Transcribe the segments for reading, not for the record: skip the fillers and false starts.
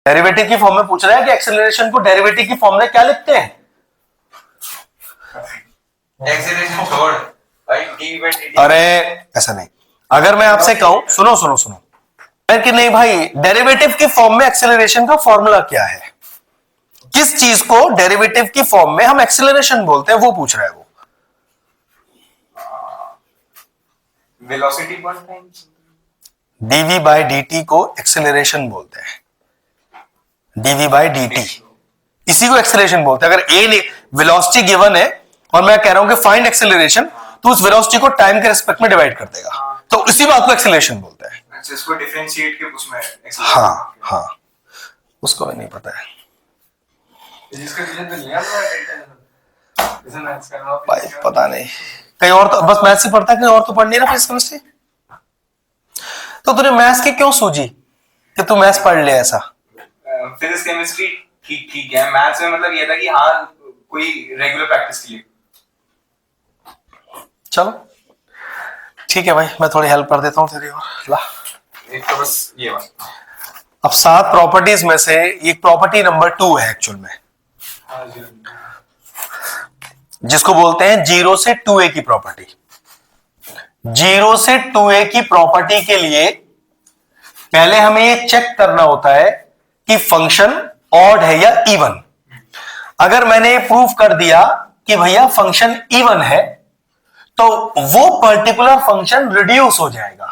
Derivative की form में पूछ रहा है कि एक्सेलरेशन को डेरिवेटिव की फॉर्म में क्या लिखते हैं? एक्सेलरेशन छोड़ भाई, डी बाई डी। अरे ऐसा नहीं, अगर मैं आपसे कहूं, सुनो सुनो सुनो, कि नहीं भाई डेरिवेटिव की फॉर्म में एक्सेलरेशन का फॉर्मूला क्या है, किस चीज को डेरिवेटिव की फॉर्म में हम एक्सेलरेशन बोलते हैं, वो पूछ रहा है वो। वेलोसिटी पर टाइम्स डीवी बाई dt को एक्सेलरेशन बोलते हैं, डीवी बाई dt, इसी को एक्सेलरेशन बोलते हैं। अगर ए वेलोसिटी गिवन है और मैं कह रहा हूं कि फाइंड एक्सेलरेशन, तो उस वेलोसिटी को टाइम के रेस्पेक्ट में डिवाइड कर देगा, तो इसी बात को एक्सेलरेशन बोलते हैं। अच्छा, इसको डिफरेंशिएट के उसमें हाँ हाँ, उसको भी नहीं पता है जिसका रिजल्ट लिया तो मैथ्स का भाई, पता नहीं, कहीं और तो बस मैथ्स ही पढ़ता है, कहीं और तो पढ़ नहीं रहा फिजिक्स केमिस्ट्री। तो तूने मैथ्स की क्यों सूझी कि तू मैथ्स पढ़ ले ऐसा? फिजिक्स केमिस्ट्री ठीक ठीक है, मैथ्स में मतलब ये था कि हाँ कोई रेगुलर प्रैक्टिस के लिए। चलो ठीक है भाई, मैं थोड़ी हेल्प कर देता हूँ तेरी और ला। एक तो बस ये बात। अब 7 प्रॉपर्टीज में से ये प्रॉपर्टी नंबर 2 है एक्चुअल में, जिसको बोलते हैं 0 से 2a की प्रॉपर्टी। 0 से 2a की प्रॉपर्टी के लिए पहले हमें ये चेक करना होता है कि फंक्शन ऑड है या इवन। अगर मैंने प्रूफ कर दिया कि भैया फंक्शन इवन है, तो वो पर्टिकुलर फंक्शन रिड्यूस हो जाएगा।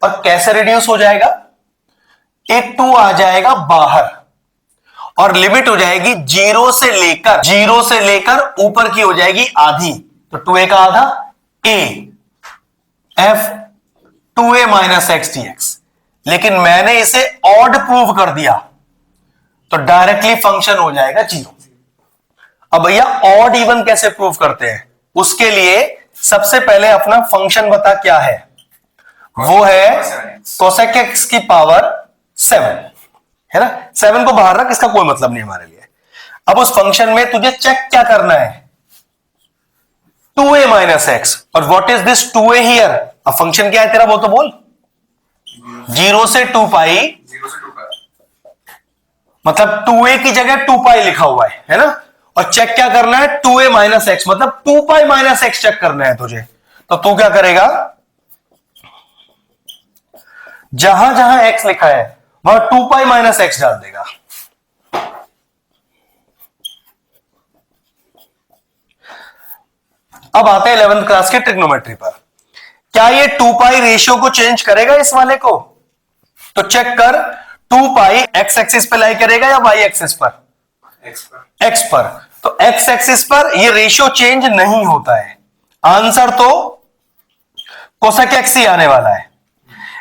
और कैसे रिड्यूस हो जाएगा? एक 2 आ जाएगा बाहर और लिमिट हो जाएगी 0 से लेकर ऊपर की हो जाएगी आधी, तो 2a का आधा a f 2a minus x dx। लेकिन मैंने इसे ऑड प्रूव कर दिया तो डायरेक्टली फंक्शन हो जाएगा 0। अब भैया ऑड इवन कैसे प्रूव करते हैं? उसके लिए सबसे पहले अपना फंक्शन बता क्या है, वो है कोसेक एक्स की पावर 7, है ना। 7 को बाहर रख, इसका कोई मतलब नहीं हमारे लिए। अब उस फंक्शन में तुझे चेक क्या करना है? 2a minus X. और what is this 2a here? अब फंक्शन क्या है तेरा, वो तो बोल। 0 से 2 पाई, 0 से 2 का मतलब 2a की जगह 2 पाई लिखा हुआ है ना। और चेक क्या करना है? 2a माइनस एक्स, मतलब 2 पाई माइनस एक्स चेक करना है तुझे। तो तू क्या करेगा? जहां जहां x लिखा है वहां 2 पाई माइनस एक्स डाल देगा। अब आते हैं 11th क्लास के ट्रिग्नोमेट्री पर। क्या ये 2 पाई रेशियो को चेंज करेगा इस वाले को? तो चेक कर, 2 पाई एक्स एक्सिस पे लाई करेगा या वाई एक्सिस पर? एक्स पर। तो एक्स एक्सिस पर ये रेशियो चेंज नहीं होता है। आंसर तो कोसेक एक्स ही आने वाला है।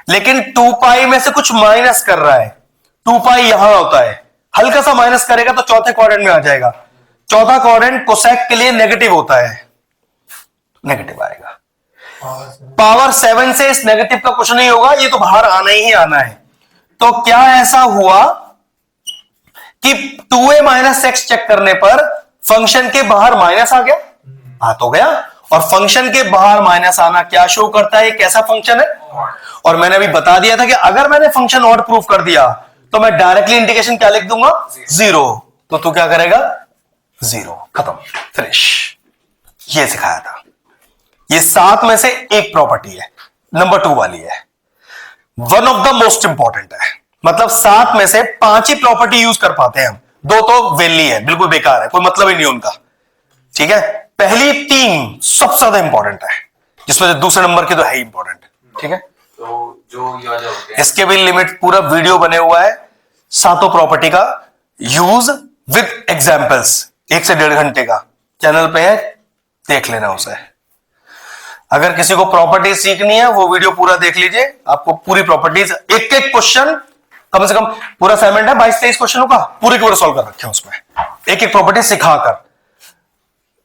लेकिन 2 पाई में से कुछ माइनस कर रहा है, 2 पाई यहां होता है, हल्का सा माइनस करेगा तो चौथे क्वाड्रेंट में आ जाएगा। चौथा क्वाड्रेंट कोसेक के लिए नेगेटिव होता है, नेगेटिव आएगा। पावर 7 से इस नेगेटिव का कुछ नहीं होगा, ये तो बाहर आना ही आना है। तो क्या ऐसा हुआ कि 2a माइनस एक्स चेक करने पर फंक्शन के बाहर माइनस आ गया? आ तो गया। और फंक्शन के बाहर माइनस आना क्या शो करता है? कैसा फंक्शन है? और मैंने अभी बता दिया था कि अगर मैंने फंक्शन ऑड प्रूफ कर दिया तो मैं डायरेक्टली इंडिकेशन क्या लिख दूंगा? 0। तो तू क्या करेगा? 0, खत्म, फिनिश। ये सिखाया था। ये 7 में से एक प्रॉपर्टी है, नंबर 2 वाली है, one of the most important है। मतलब 7 में से 5 ही प्रॉपर्टी यूज कर पाते हैं हम, 2 तो वेली है, बिल्कुल बेकार है, कोई मतलब ही नहीं उनका। ठीक है, पहली 3 सबसे ज्यादा इंपॉर्टेंट है, जिसमें से दूसरे नंबर की तो है ही इंपॉर्टेंट। ठीक है, तो जो इसके भी लिमिट पूरा वीडियो बने हुआ है, 7 प्रॉपर्टी का यूज विद एग्जाम्पल्स, 1 से 1.5 घंटे का चैनल पे है, देख लेना उसे। अगर किसी को प्रॉपर्टी सीखनी है वो वीडियो पूरा देख लीजिए, आपको पूरी प्रॉपर्टीज, एक एक क्वेश्चन, कम से कम पूरा असाइनमेंट है 22-23 क्वेश्चनों का, पूरे के पूरे सॉल्व कर रखे हैं उसमें, एक एक प्रॉपर्टी सिखाकर।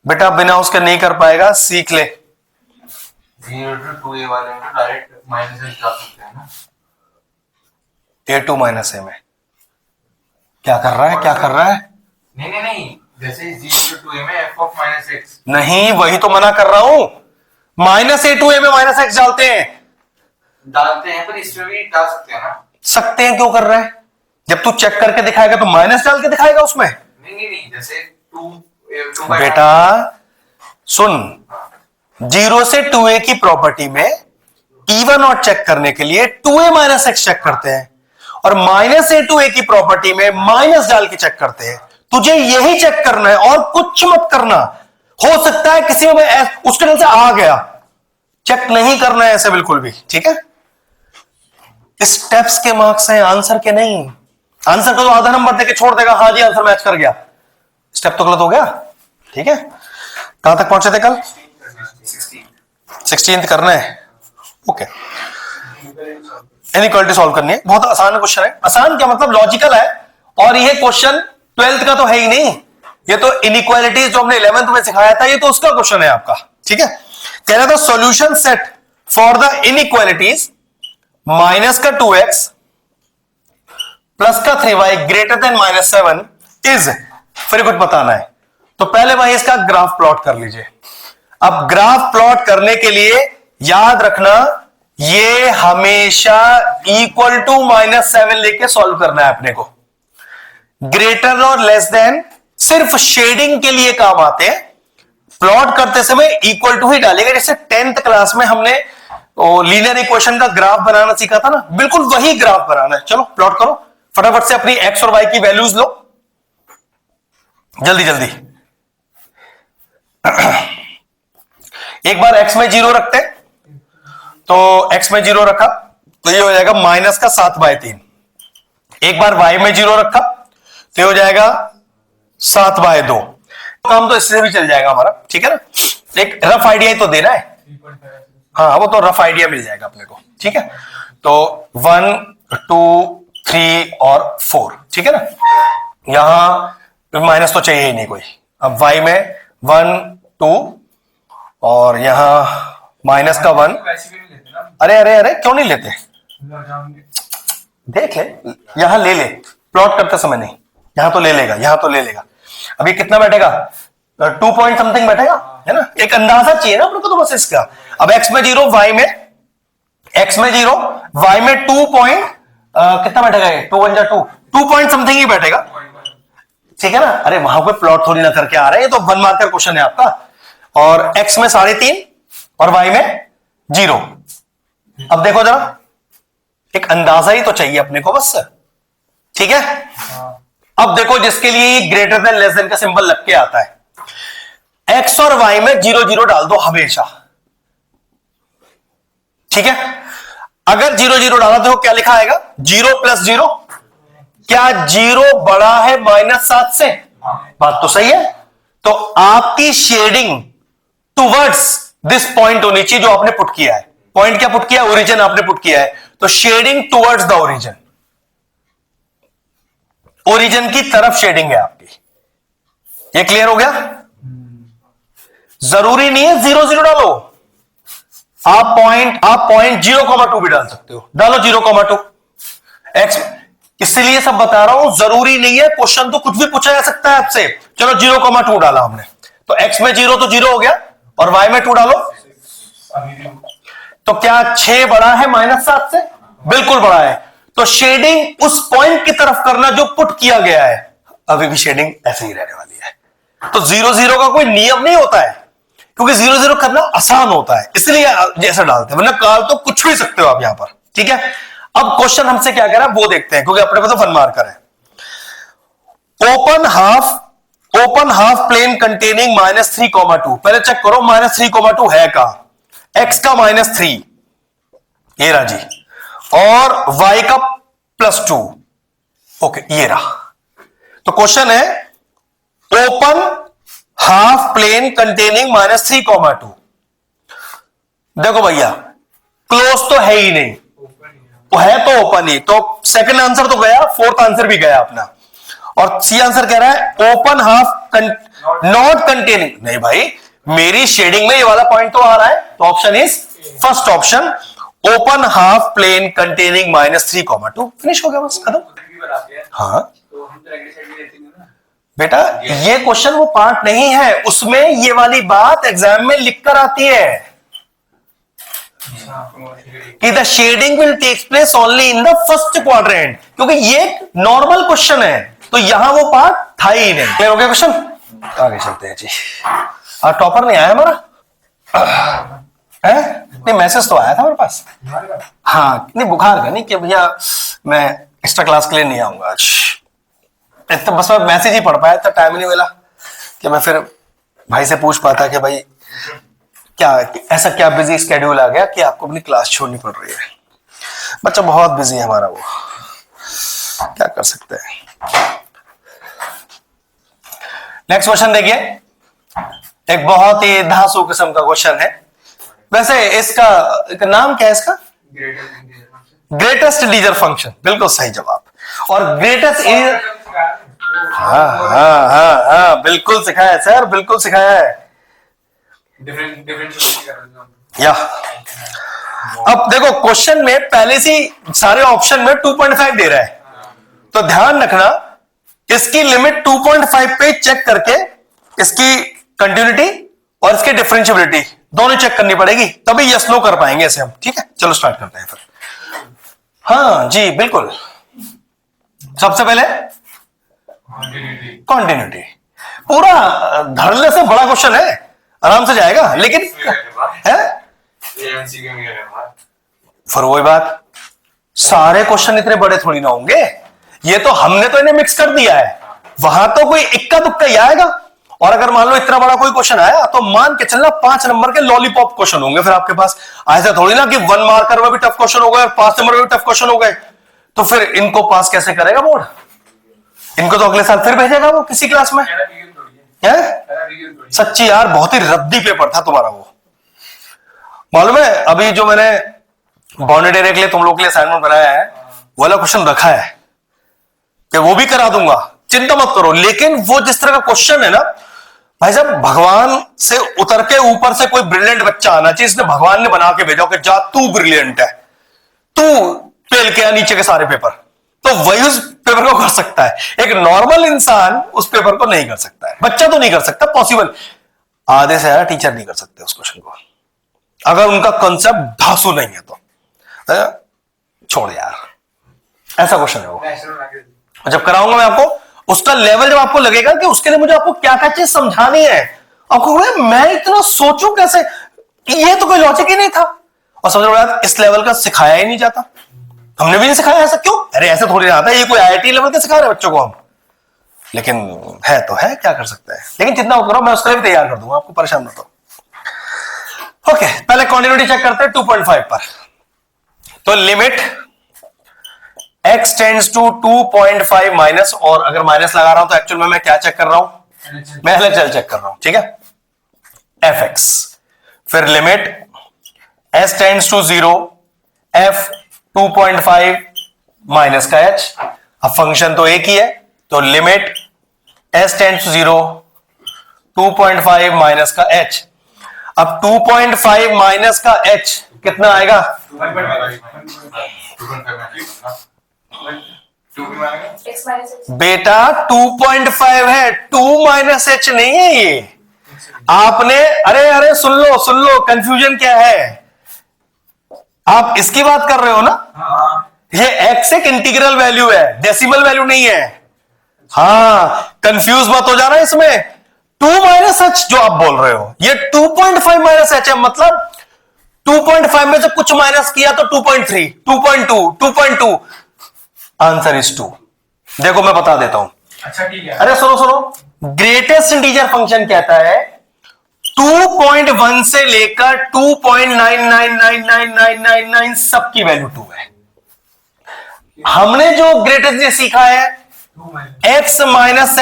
बेटा बिना उसके नहीं कर पाएगा, सीख ले। 0 to 2a वाले में डायरेक्ट माइनस से जा सकते हैं ना। a2 माइनस a में क्या कर रहा है, क्या कर रहा है? नहीं, जैसे 0 to 2a में f of minus x। नहीं, वही तो मना कर रहा हूं, माइनस a to a में माइनस एक्स डालते हैं, डालते हैं, पर इसमें भी डाल सकते हैं ना। सकते हैं, क्यों कर रहा है? जब तू चेक करके दिखाएगा तो माइनस डाल के दिखाएगा उसमें। नहीं जैसे टू बेटा सुन, 0 से 2a की प्रॉपर्टी में इवन और चेक करने के लिए 2a माइनस एक्स चेक करते हैं, और माइनस a टू a की प्रॉपर्टी में माइनस डाल के चेक करते हैं। तुझे यही चेक करना है और कुछ मत करना। हो सकता है किसी में उसके नाम से आ गया, चेक नहीं करना है ऐसे बिल्कुल भी, ठीक है। स्टेप्स के मार्क्स हैं, आंसर के नहीं। आंसर को तो आधा नंबर देके छोड़ देगा, हाँ जी आंसर मैच कर गया, स्टेप तो गलत हो गया, ठीक है। कहां तक पहुंचे थे कल? 16th करना है, ओके। इनइक्वालिटी सॉल्व करनी है, बहुत आसान क्वेश्चन है। आसान क्या मतलब, लॉजिकल है। और ये क्वेश्चन 12th का तो है ही नहीं, ये तो इनइक्वालिटीज जो हमने 11th में सिखाया था, ये तो उसका क्वेश्चन है आपका, ठीक है। कह रहा था solution set for the inequalities minus का 2x प्लस का 3y ग्रेटर देन -7 इज, फिर कुछ बताना है। तो पहले भाई इसका ग्राफ प्लॉट कर लीजिए। अब ग्राफ प्लॉट करने के लिए याद रखना, ये हमेशा इक्वल टू -7 लेके सॉल्व करना है अपने को। ग्रेटर और लेस देन सिर्फ शेडिंग के लिए काम आते हैं, प्लॉट करते समय इक्वल टू ही डालेगा। जैसे 10th क्लास में हमने लीनियर इक्वेशन का ग्राफ बनाना सीखा था ना, बिल्कुल वही ग्राफ बनाना है। चलो प्लॉट करो फटाफट से, अपनी x और y की वैल्यूज लो जल्दी जल्दी। एक बार x में 0 रखते हैं, तो x में 0 रखा तो ये हो जाएगा माइनस का 7/3। एक बार y में 0 रखा तो ये हो जाएगा 7/2। काम तो इससे भी चल जाएगा हमारा, ठीक है ना। एक रफ आइडिया ही तो देना है, हाँ वो तो रफ आइडिया मिल जाएगा अपने को, ठीक है। तो 1 2 3 और 4, ठीक है ना। यहां माइनस तो चाहिए ही नहीं कोई। अब y में 1 2 और यहां माइनस का 1। अरे अरे अरे क्यों नहीं लेते, देख ले, यहां ले ले, प्लॉट करते समय नहीं, यहां तो ले लेगा, यहां तो ले लेगा। अभी कितना बैठेगा, 2 पॉइंट समथिंग बैठेगा, है ना। एक अंदाजा चाहिए ना अपने को तो बस इसका। अब x में 0 y में, x में 0 y में 2 पॉइंट कितना बैठेगा, ये 2 1 2 2 पॉइंट समथिंग ही बैठेगा, ठीक है ना। अरे वहां पे प्लॉट थोड़ी ना करके आ रहा है, ये तो 1 मार्कर क्वेश्चन है आपका। और x में 3.5 और y में 0। अब देखो जरा, एक अंदाजा ही तो चाहिए अपने को बस, ठीक है। अब देखो जिसके लिए ग्रेटर देन लेस देन का सिंबल लग के आता है, x और y में 0 0 डाल दो हमेशा, ठीक है। अगर 0 0 डाला तो क्या लिखा आएगा, 0 + 0। क्या 0 बड़ा है -7 से? बात तो सही है। तो आपकी शेडिंग टुवर्ड्स दिस पॉइंट होनी चाहिए जो आपने पुट किया है। पॉइंट क्या पुट किया, ओरिजिन आपने पुट किया है, तो shading towards the origin, origin की तरफ शेडिंग है आपकी। ये क्लियर हो गया। जरूरी नहीं है 0 0 डालो, आप पॉइंट 0,2 भी डाल सकते हो, डालो 0,2 x। इसलिए सब बता रहा हूं, जरूरी नहीं है, क्वेश्चन तो कुछ भी पूछा जा सकता है आपसे। चलो 0,2 डाला हमने, तो x में 0 तो 0 हो गया, और y में 2 डालो तो क्या 6 बड़ा है -7 से? बिल्कुल बड़ा है। तो शेडिंग उस पॉइंट की तरफ करना जो पुट किया गया है, अभी भी शेडिंग ऐसे ही रहने वाली है। तो 0 0 का कोई नियम नहीं होता है, क्योंकि 0 0 करना आसान होता है, इसलिए जैसा डालते हैं, वरना काल तो कुछ भी सकते हो आप यहां पर, ठीक है। अब क्वेश्चन हमसे क्या कह रहा है वो देखते हैं, क्योंकि अपने को तो 1 मार्कर है। Open half plane containing -3,2। पहले चेक करो -3,2 है का, x का -3 ये रहा जी, और y का +2, ओके ये रहा। तो क्वेश्चन है ओपन हाफ प्लेन कंटेनिंग -3,2। देखो भैया क्लोज तो है ही नहीं, वो है तो ओपन ही, तो सेकंड आंसर तो गया, फोर्थ आंसर भी गया अपना। और सी आंसर कह रहा है ओपन हाफ नॉट कंटेनिंग। नहीं भाई, मेरी शेडिंग में ये वाला पॉइंट तो आ रहा है, तो option is first option, open half plane containing -3,2। Finish हो गया बस, खत्म। हाँ बेटा, ये क्वेश्चन वो पार्ट नहीं है, उसमें ये वाली बात एग्जाम में लिख कर आती है। कि the shading will take place only in the first quadrant, क्योंकि ये नॉर्मल क्वेश्चन है तो यहां वो पार्ट था ही नहीं। क्लियर हो गया क्वेश्चन? आगे चलते हैं जी। टॉपर नहीं आया हमारा है? नहीं, मैसेज तो आया था मेरे पास। हाँ, नहीं बुखार का नहीं कि भैया मैं एक्स्ट्रा क्लास के लिए नहीं आऊंगा आज। इतना बस मैं मैसेज ही पढ़ पाया, इतना टाइम नहीं मिला कि मैं फिर भाई से पूछ पाता कि भाई क्या ऐसा क्या बिजी स्केड्यूल आ गया कि आपको अपनी क्लास छोड़नी पड़ रही है। बच्चा बहुत बिजी है हमारा, वो क्या कर सकते हैं। नेक्स्ट क्वेश्चन देखिए, एक बहुत ही धांसू किस्म का क्वेश्चन है। वैसे इसका नाम क्या है इसका? ग्रेटेस्ट इंटीजर फंक्शन, बिल्कुल सही जवाब। और ग्रेटेस्ट हाँ बिल्कुल सिखाया है सर, बिल्कुल सिखाया है। या अब देखो क्वेश्चन में पहले से सारे ऑप्शन में 2.5 दे रहा है, तो ध्यान रखना इसकी लिमिट 2.5 पे चेक करके इसकी कंटिन्यूटी और इसकी डिफरेंशिएबिलिटी दोनों चेक करनी पड़ेगी, तभी यस नो कर पाएंगे इसे हम। ठीक है, चलो स्टार्ट करते हैं फिर। हाँ जी बिल्कुल, सबसे पहले कॉन्टिन्यूटी। पूरा धड़ल्ले से बड़ा क्वेश्चन है, आराम से जाएगा, लेकिन है फिर वही बात, सारे क्वेश्चन इतने बड़े थोड़ी ना होंगे। ये तो हमने तो इन्हें मिक्स कर दिया है, वहां तो कोई इक्का दुक्का ही आएगा। और अगर मान लो इतना बड़ा कोई क्वेश्चन आया तो मान के चलना 5 नंबर के लॉलीपॉप क्वेश्चन होंगे फिर आपके पास। ऐसा थोड़ी ना कि 1 मार्कर में भी टफ क्वेश्चन हो गए और 5 नंबर में भी टफ क्वेश्चन हो गए, तो फिर इनको पास कैसे करेगा बोर्ड? इनको तो अगले साल फिर भेजेगा वो किसी क्लास में। है सच्ची यार, बहुत ही रद्दी पेपर था तुम्हारा वो, मालूम है। अभी जो मैंने बाउंड्री एरिया के लिए तुम लोग के लिए असाइनमेंट बनाया है, वो वाला क्वेश्चन रखा है कि वो भी करा दूंगा, चिंता मत करो। लेकिन वो जिस तरह का क्वेश्चन है ना भाई साहब, भगवान से उतर के ऊपर से कोई ब्रिलियंट बच्चा आना चाहिए, इसने भगवान ने बना के भेजा कि जा तू ब्रिलियंट है, तू फेल किया नीचे के सारे पेपर, तो वही उस पेपर को कर सकता है। एक नॉर्मल इंसान उस पेपर को नहीं कर सकता है, बच्चा तो नहीं कर सकता, पॉसिबल आधे से ज्यादा टीचर नहीं कर सकते उस क्वेश्चन को, अगर उनका कंसेप्ट धांसू नहीं है तो। छोड़ यार, ऐसा क्वेश्चन है वो। जब कराऊंगा मैं आपको उसका लेवल, जब आपको लगेगा कि उसके लिए मुझे आपको क्या क्या चीज समझानी है, आपको मैं इतना सोचूं कैसे, ये तो कोई लॉजिक ही नहीं था। और समझ लो इस लेवल का सिखाया ही नहीं जाता, हमने भी नहीं सिखाया। ऐसा क्यों? अरे ऐसे थोड़ी ना आता है, ये कोई आईआईटी लेवल का सिखा रहे बच्चों को हम। लेकिन है तो है, क्या कर सकते हैं। लेकिन जितना करो मैं उसका भी तैयार कर दूंगा, आपको परेशान मत हो। ओके, पहले क्वांटिटी चेक करते हैं 2.5 पर। तो limit x tends to 2.5 minus, और अगर माइनस लगा रहा हूं तो एक्चुअल में मैं क्या चेक कर रहा हूं? मैं LHL चेक कर रहा हूं, ठीक है, fx। फिर limit s tends to 0 f 2.5 minus का h। अब फंक्शन तो एक ही है, तो limit s tends to 0 2.5 minus का h। अब 2.5 माइनस का h कितना आएगा? बेटा 2.5 है, 2 माइनस h नहीं है ये। आपने अरे सुन लो कंफ्यूजन क्या है, आप इसकी बात कर रहे हो ना। ये x एक इंटीग्रल वैल्यू है, डेसिमल वैल्यू नहीं है। हाँ, कंफ्यूज मत हो जाना इसमें। 2 माइनस h जो आप बोल रहे हो, ये 2.5 माइनस h है, मतलब 2.5 में से कुछ माइनस किया तो 2.3, 2.2, 2.2, आंसर इज 2। देखो मैं बता देता हूं। अच्छा ठीक है। अरे सुनो, ग्रेटेस्ट इंटीजर फंक्शन कहता है 2.1 से लेकर 2.999999 सबकी वैल्यू 2 है। हमने जो ग्रेटेस्ट ये सीखा है x minus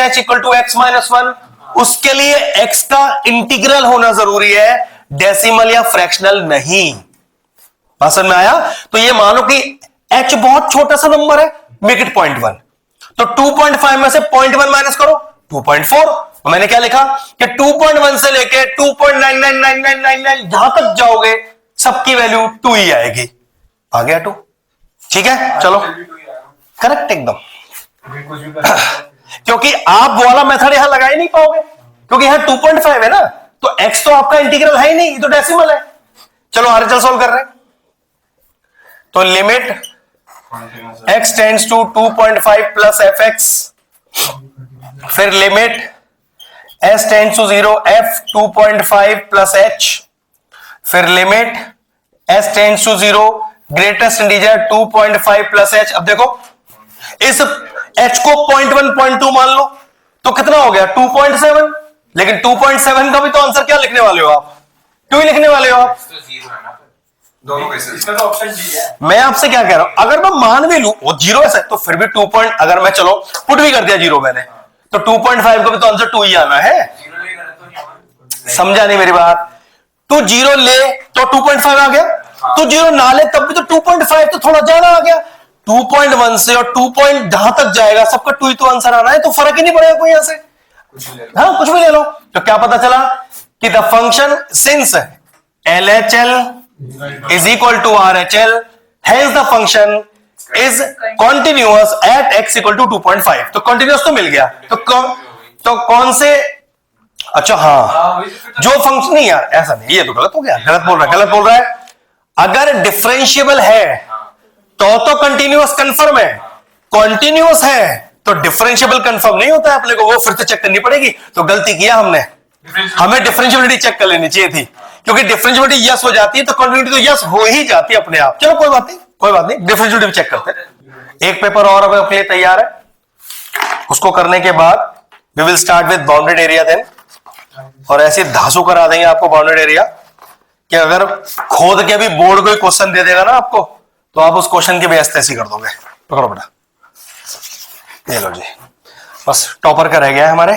h equal to x minus 1, उसके लिए x का इंटीग्रल होना जरूरी है, डेसिमल या फ्रैक्शनल नहीं। बात समझ में आया? तो ये मानो कि h बहुत छोटा सा नंबर है, मेक इट 0.1, तो 2.5 में से 0.1 माइनस करो 2.4। तो मैंने क्या लिखा कि 2.1 से लेके 2.999999 जहां तक जाओगे सबकी वैल्यू 2 ही आएगी। आ गया 2, ठीक है, चलो करेक्ट एकदम। क्योंकि आप वो वाला मेथड यहां लगा ही नहीं पाओगे, क्योंकि यहां 2.5 है ना, तो x तो आपका इंटीग्रल है ही नहीं, ये तो डेसिमल है। चलो RHS सॉल्व कर रहे हैं, तो limit x tends to 2.5 plus fx, फिर limit s tends to 0 f 2.5 plus h, फिर limit s tends to 0 greatest integer 2.5 plus h। अब देखो इस h को 0.1 0.2 मान लो तो कितना हो गया 2.7, लेकिन 2.7 का भी तो आंसर क्या लिखने वाले हो आप, 2 ही लिखने वाले हो आप। तो जीरो है ना दोनों केसेस, इसका तो ऑप्शन डी है। मैं आपसे क्या कह रहा हूं, अगर मैं मान भी लूं वो 0 है तो फिर भी 2 पॉइंट, अगर मैं चलो पुट भी कर दिया 0 मैंने, तो 2.5 का भी तो आंसर 2 ही आना है। जीरो लेकर तो नहीं होगा। समझा नहीं मेरी बात, तू 0 ले तो 2.5 आ गया, तू 0 ना ले तब भी तो 2.5 तो थोड़ा ज्यादा आ गया। 2.1 से और 2 पॉइंट जहां तक जाएगा सबका 2 ही तो आंसर आना है, तो फर्क ही नहीं पड़ेगा कोई यहां से। कुछ भी ले लो। हाँ कुछ भी ले लो, तो क्या पता चला कि the function since LHL is equal to RHL, hence the function is continuous at x equal to 2.5। तो continuous तो मिल गया, तो कौन से, अच्छा हाँ जो फंक्शन, नहीं यार ऐसा नहीं, ये तो गलत हो गया, गलत बोल रहा है। अगर डिफरेंशिएबल है तो कंटिन्यूअस कंफर्म है, कॉन्टिन्यूअस है तो डिफरेंशिएबल कंफर्म नहीं होता है, अपने को वो फिर से चेक करनी पड़ेगी। तो गलती किया हमने, हमें डिफरेंशिएबिलिटी चेक कर लेनी चाहिए थी, क्योंकि डिफरेंशिएबिलिटी यस हो जाती है तो कॉन्टिन्यूटी तो यस हो ही जाती है अपने आप। चलो कोई बात नहीं, डिफरेंशिएबिलिटी चेक करते हैं। एक पेपर और अब अपने लिए तैयार है, उसको करने के बाद we will start with bounded area then, और ऐसे धांसू करा देंगे आपको बाउंडेड एरिया कि अगर खोद के भी बोर्ड कोई क्वेश्चन दे देगा ना आपको, तो आप उस क्वेश्चन की भी ऐसी कर दोगे। पकड़ो बेटा, ये लो जी, बस टॉपर का रह गया है हमारे।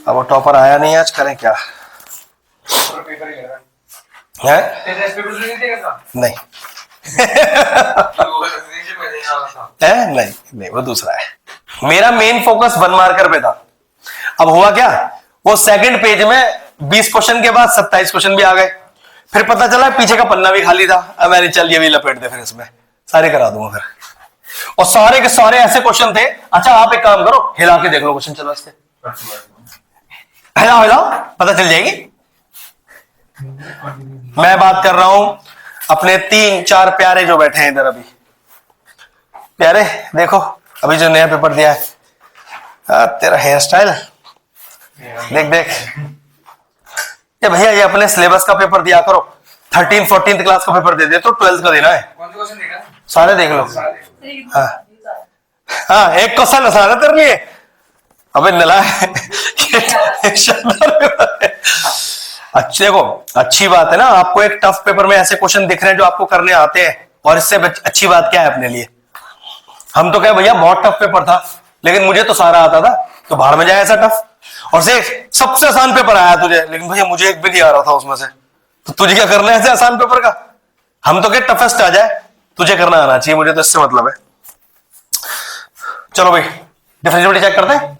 अब वो टॉपर आया नहीं, आज करें क्या पेपर ही ले रहा है? टेस्ट पेपर तो नहीं देगा नहीं वो रिलेशनशिप में देना वाला था। है, नहीं वो दूसरा है। मेरा मेन फोकस 1 मार्कर पे था। अब हुआ क्या, वो सेकंड पेज में 20 क्वेश्चन के बाद 27 क्वेश्चन भी आ गए, फिर पता चला पीछे का पन्ना भी खाली था। अब मैंने चल ये भी लपेट दे, फिर इसमें सारे करा दूंगा फिर, और सारे के सारे ऐसे क्वेश्चन थे। अच्छा आप एक काम करो, हिला के देख लो क्वेश्चन, चलो इसके हिलाओ पता चल जाएगी। मैं बात कर रहा हूं अपने 3-4 प्यारे जो बैठे हैं इधर, अभी प्यारे देखो, अभी जो नया पेपर दिया है, तेरा हेयर स्टाइल देख ये भैया, ये अपने सिलेबस का पेपर दिया करो। 13-14 क्लास का पेपर दे दे तो 12th का देना है। कौन सा क्वेश्चन देगा? सारे देख लो। हाँ एक क्वेश्चन है सारा तेरे लिए। अबे नला अच्छे देखो, अच्छी बात है ना, आपको एक टफ पेपर में ऐसे क्वेश्चन दिख रहे हैं जो आपको करने आते हैं, और इससे अच्छी बात क्या है अपने लिए। हम तो कहे भैया बहुत टफ पेपर था, लेकिन मुझे तो सारा आता था, तो बाहर में जाए ऐसा टफ, और से सबसे आसान पेपर आया तुझे, लेकिन भैया मुझे एक भी नहीं आ रहा था उसमें से, तो तुझे क्या करना है ऐसे आसान पेपर का। हम तो क्या टफेस्ट आ जाए, तुझे करना आना चाहिए, मुझे तो इससे मतलब है। चलो भाई डिफरेंशिएबिलिटी चेक करते हैं।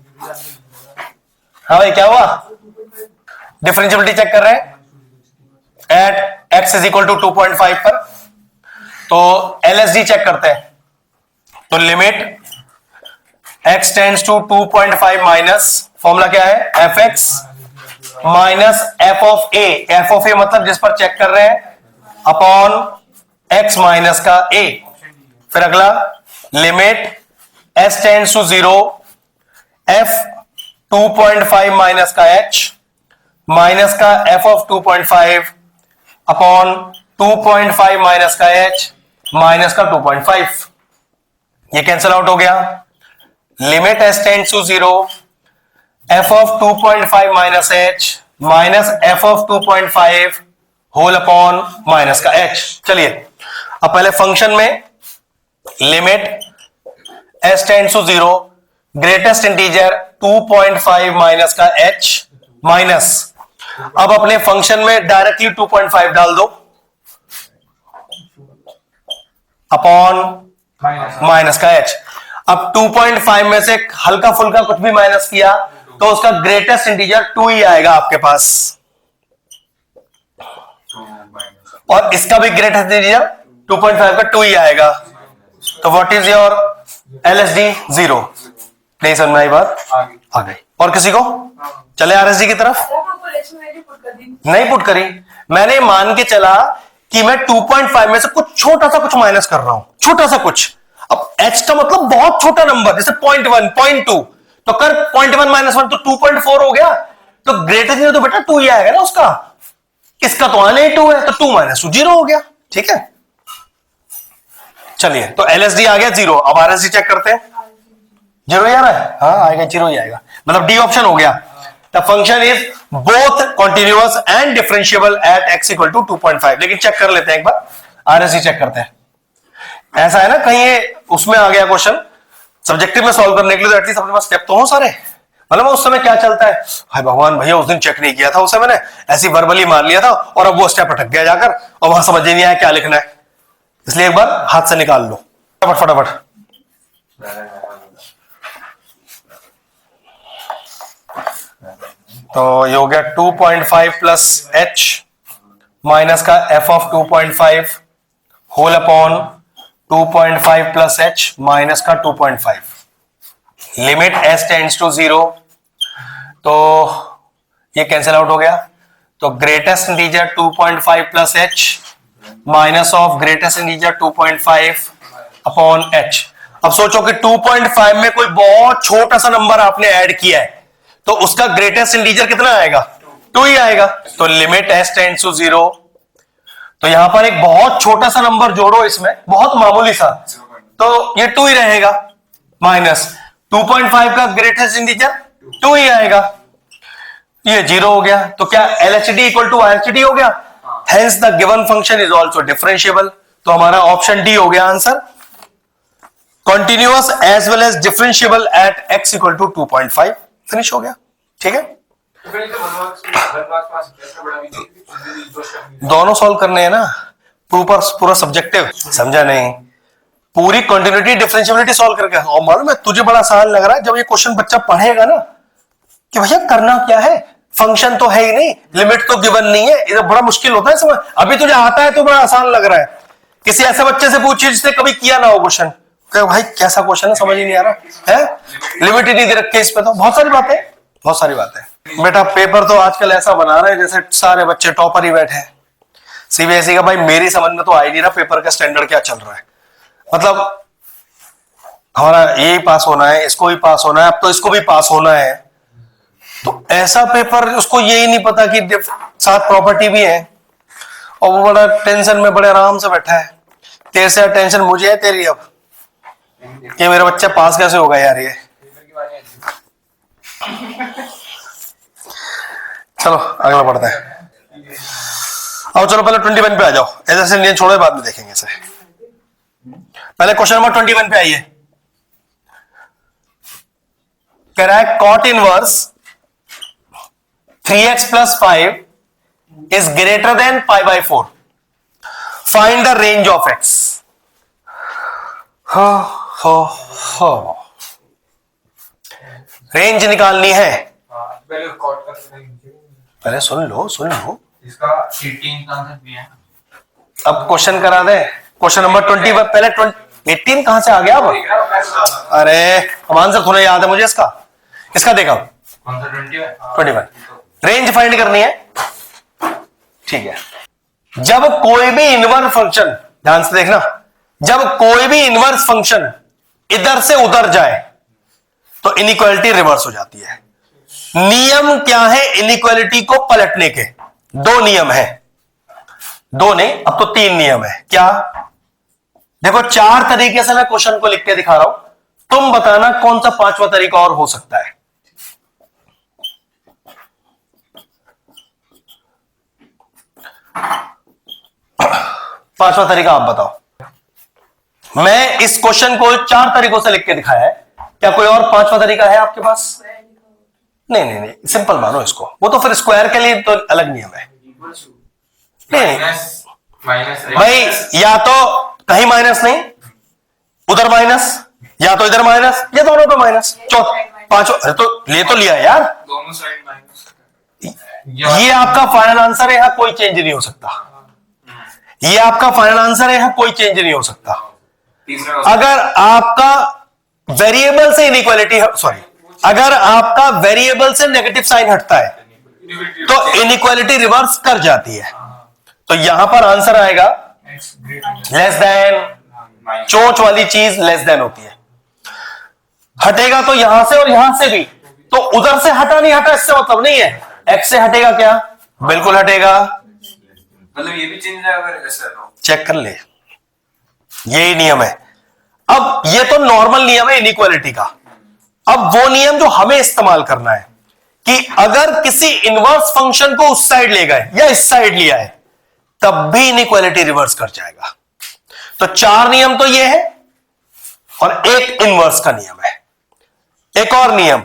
हाँ भाई क्या हुआ, डिफरेंशिएबिलिटी चेक कर रहे हैं at x is equal to 2.5 पर, तो LSD चेक करते हैं। तो limit x tends to 2.5 minus, formula क्या है, fx minus f of a मतलब जिस पर चेक कर रहे हैं, अपॉन x माइनस का a। फिर अगला limit s tends to 0 f 2.5 minus का h माइनस का f ऑफ 2.5 अपॉन 2.5 माइनस का h माइनस का 2.5, ये कैंसिल आउट हो गया। Limit s tends to 0 f of 2.5 minus h minus f of 2.5 whole upon minus का h। चलिए अब पहले फंक्शन में limit s tends to 0 greatest integer 2.5 minus का h माइनस, अब अपने फंक्शन में डायरेक्टली 2.5 डाल दो अपॉन माइनस का h। अब 2.5 में से हल्का फुल्का कुछ भी माइनस किया तो उसका ग्रेटेस्ट इंटीजर 2 ही आएगा आपके पास, और इसका भी ग्रेटेस्ट इंटीजर 2.5 का 2 ही आएगा। तो व्हाट इज योर LSD? 0। नहीं समझ में आई बात? आ गई। और किसी को चले आरएसडी की तरफ। नहीं पुट करी, मैंने मान के चला कि मैं 2.5 में से कुछ छोटा सा कुछ माइनस कर रहा हूं, छोटा सा कुछ। अब h का मतलब बहुत छोटा नंबर, जैसे 0.1 0.2, तो कर 0.1 माइनस 1 तो 2.4 हो गया। तो ग्रेटर देन तो बेटा 2 ही आएगा ना उसका, इसका तो आने ही 2 है, तो 2 माइनस 2 0 हो गया। ठीक है, चलिए तो एलएसडी आ गया 0। अब आरएसडी चेक करते हैं। 0 ही आ रहा है, हाँ आएगा, 0 ही आएगा, मतलब डी ऑप्शन हो गया। The function is both continuous and differentiable at x equal to 2.5। लेकिन चेक कर लेते हैं एक बार, आरएसडी चेक करते हैं। ऐसा है ना कहीं ये उसमें आ गया क्वेश्चन, सब्जेक्टिव में सॉल्व करने के लिए तो एटलीस्ट अपने पास स्टेप तो हो सारे। मतलब उस समय क्या चलता है, हाय भगवान भैया उस दिन चेक नहीं किया था, उस समय मैंने ऐसी वर्बली मार लिया था और अब वो स्टेप अटक गया जाकर और वहां समझ ही नहीं आया क्या लिखना है। इसलिए एक बार हाथ से निकाल लो फटाफट फटाफट। तो ये हो गया 2.5 प्लस h माइनस का f of 2.5 whole upon 2.5 plus h minus का 2.5। लिमिट s टेंड्स टू 0, तो ये कैंसिल आउट हो गया। तो greatest integer 2.5 plus h minus of greatest integer 2.5 upon h। अब सोचो कि 2.5 में कोई बहुत छोटा सा नंबर आपने ऐड किया है, तो उसका ग्रेटेस्ट इंटीजर कितना आएगा, 2 ही आएगा। तो लिमिट s टेंड्स टू 0, तो यहां पर एक बहुत छोटा सा नंबर जोड़ो इसमें, बहुत मामूली सा, तो ये 2 ही रहेगा। माइनस 2.5 का ग्रेटेस्ट इंटीजर 2 ही आएगा, ये 0 हो गया। तो क्या LHD इक्वल टू IHD हो गया, hence the given function is also differentiable. तो हमारा ऑप्शन डी हो गया answer, continuous as well as differentiable at x equal to 2.5। Finish हो गया। ठीक है, दोनों सॉल्व करने हैं ना, पूरा सब्जेक्टिव समझा नहीं, पूरी कंटिन्यूटी डिफरेंशिएबिलिटी सॉल्व करके। और मालूम है तुझे बड़ा आसान लग रहा है, जब ये क्वेश्चन बच्चा पढ़ेगा ना कि भैया करना क्या है, फंक्शन तो है ही नहीं, लिमिट तो गिवन नहीं है, इधर बड़ा मुश्किल होता है समझ। अभी तुझे आता है तो बड़ा आसान लग रहा है, किसी ऐसे बच्चे से पूछिए जिसने कभी किया ना हो क्वेश्चन, भाई कैसा क्वेश्चन है समझ ही नहीं आ रहा है, लिमिट ही नहीं दे रखी इस पे। तो बहुत सारी बातें बेटा। पेपर तो आजकल ऐसा बना रहे हैं जैसे सारे बच्चे टॉपर ही बैठे हैं। सीबीएसई का भाई मेरी समझ में तो आ ही नहीं रहा पेपर का स्टैंडर्ड क्या चल रहा है। मतलब हमारा यही पास होना है, इसको भी पास होना है, अब तो इसको भी पास होना है, तो ऐसा पेपर उसको यही नहीं पता कि साथ प्रॉपर्टी भी है, और वो बड़ा टेंशन में बड़े आराम से बैठा है। तेरे से टेंशन मुझे है तेरी अब कि मेरा बच्चा पास कैसे होगा यार ये। चलो अगला पढ़ते हैं। अब चलो पहले 21 पे आ जाओ, ऐसे इंडियन छोड़ो बाद में देखेंगे इसे। पहले क्वेश्चन नंबर 21 पे आइए। कह रहा है cot inverse 3x plus 5 is greater than pi by 4, find the range of x। Range निकालनी है, पहले सुन लो इसका 18 का आंसर भी है। अब क्वेश्चन करा दे। क्वेश्चन नंबर 21 पहले 18 कहां से आ गया अब? अरे अब आंसर थोड़ा याद है मुझे इसका देखा 21 रेंज फाइंड करनी है। ठीक है, जब कोई भी इनवर्स फंक्शन, ध्यान से देखना, जब कोई भी इनवर्स फंक्शन इधर से उधर जाए तो इनइक्वालिटी रिवर्स हो जाती है। नियम क्या है इनइक्वालिटी को पलटने के? 2 नियम है, 2 नहीं अब तो 3 नियम है। क्या? देखो 4 तरीके से मैं क्वेश्चन को लिख के दिखा रहा हूं, तुम बताना कौन सा 5वां तरीका और हो सकता है। पांचवा तरीका आप बताओ। मैं इस क्वेश्चन को 4 तरीकों से लिख के दिखाया है, क्या कोई और 5वां तरीका है आपके पास? नहीं, सिंपल मानो इसको, वो तो फिर स्क्वायर के लिए तो अलग नियम है। नहीं भाई, या तो कहीं माइनस नहीं, उधर माइनस, या तो इधर माइनस, या दोनों पे माइनस। 5 तो लिया यार, दोनों साइड माइनस। ये आपका फाइनल आंसर है, यहां कोई चेंज नहीं हो सकता। ये आपका फाइनल आंसर है, यहां कोई चेंज नहीं हो सकता। अगर आपका वेरिएबल से इनइक्वालिटी, सॉरी अगर आपका वेरिएबल से नेगेटिव साइन हटता है तो इनइक्वालिटी रिवर्स कर जाती है। तो यहां पर आंसर आएगा लेस देन, चोंच वाली चीज लेस देन होती है। हटेगा तो यहां से और यहां से भी, तो उधर से हटा नहीं हटा इससे मतलब नहीं है। एक्स से हटेगा क्या? बिल्कुल हटेगा। मतलब ये भी चेंज है अगर ऐसा तो चेक कर ले, यही नियम है। अब ये तो नॉर्मल नियम है इनइक्वालिटी का। अब वो नियम जो हमें इस्तेमाल करना है कि अगर किसी इनवर्स फंक्शन को उस साइड ले गए या इस साइड लिया है तब भी इनइक्वालिटी रिवर्स कर जाएगा। तो 4 नियम तो ये है और एक इनवर्स का नियम है। एक और नियम,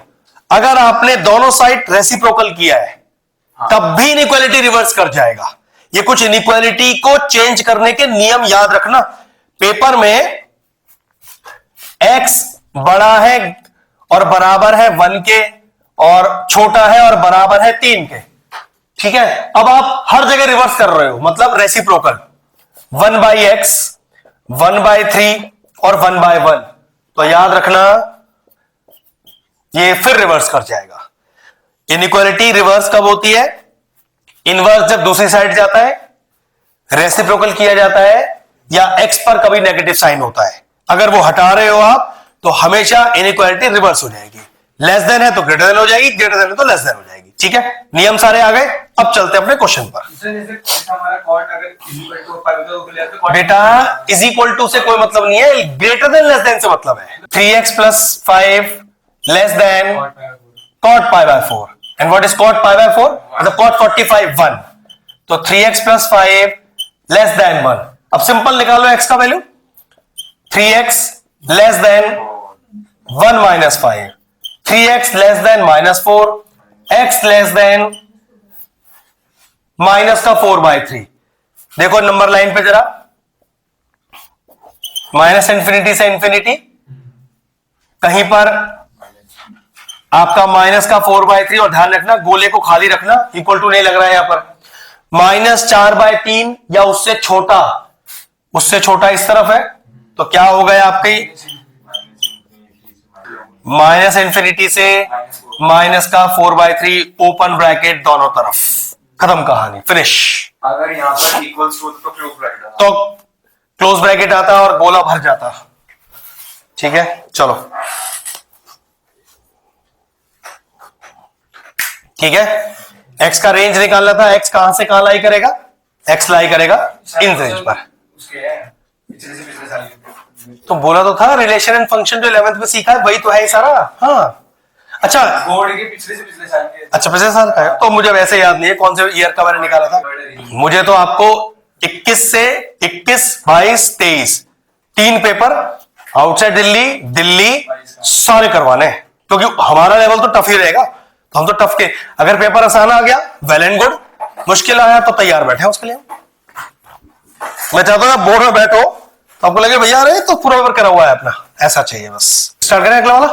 अगर आपने दोनों साइड रेसिप्रोकल किया है तब भी इनइक्वालिटी रिवर्स कर जाएगा। ये कुछ इनइक्वालिटी को चेंज करने के नियम याद रखना। पेपर में x बड़ा है और बराबर है 1 के और छोटा है और बराबर है 3 के, ठीक है। अब आप हर जगह रिवर्स कर रहे हो, मतलब रेसिप्रोकल 1/x, 1/3 और 1/1, तो याद रखना ये फिर रिवर्स कर जाएगा। इनइक्वालिटी रिवर्स कब होती है? इनवर्स जब दूसरी साइड जाता है, रेसिप्रोकल किया जाता है, या x पर कभी नेगेटिव साइन होता है। अगर वो हटा रहे हो आप तो हमेशा इनइक्वालिटी रिवर्स हो जाएगी। लेस देन है तो ग्रेटर देन हो जाएगी, ग्रेटर देन है तो लेस देन हो जाएगी, ठीक है। नियम सारे आ गए। अब चलते हैं अपने क्वेश्चन पर। जैसे हमारा कॉट अगर इक्वल टू 5 तो कॉट बेटा इज इक्वल टू से कोई मतलब नहीं है, ग्रेटर देन लेस देन से मतलब है। 3x + 5 less than cot π/4, and what is cot π/4? मतलब cot 45 1, तो 3x + 5 लेस देन 1। अब सिंपल निकालो x का value, 3x less than 1 - 5, 3x less than -4, x less than -4/3। देखो नंबर लाइन पे जरा, -∞ से इंफिनिटी, कहीं पर आपका -4/3, और ध्यान रखना गोले को खाली रखना, इक्वल टू नहीं लग रहा है यहां पर। -4/3 या उससे छोटा इस तरफ है, तो क्या हो गया आपकी -∞ से -4/3 ओपन ब्रैकेट दोनों तरफ, खत्म कहानी, फिनिश। अगर यहाँ पर इक्वल्स टू तो क्लोज ब्रैकेट तो क्लोज ब्रैकेट आता और गोला भर जाता, ठीक है। चलो ठीक है, x का रेंज निकालना था। x कहां से कहां लाई करेगा? x लाई करेगा इन रेंज पर। उसके है पिछले साल तो बोला तो था रिलेशन एंड फंक्शन जो 11th में सीखा है वही तो है ये सारा। हाँ अच्छा, बोर्ड के पिछले साल के। अच्छा पिछले साल का है, तो मुझे वैसे याद नहीं है कौन से ईयर का मैंने निकाला था। मुझे तो आपको 21 से 21, 22, 23 3 पेपर आउटसाइड दिल्ली सारे करवाने, क्योंकि हमारा लेवल तो टफ ही रहेगा। तो हम तो टफ के, अगर पेपर आसान आ गया वेल एंड गुड, मुश्किल आया तो तैयार बैठे हैं उसके लिए। मैं चाहता हूं बोर्ड में बैठो तो आपको लगे भैया अरे तो पूरा पेपर करा हुआ है अपना, ऐसा चाहिए बस। स्टार्ट करें अगला वाला।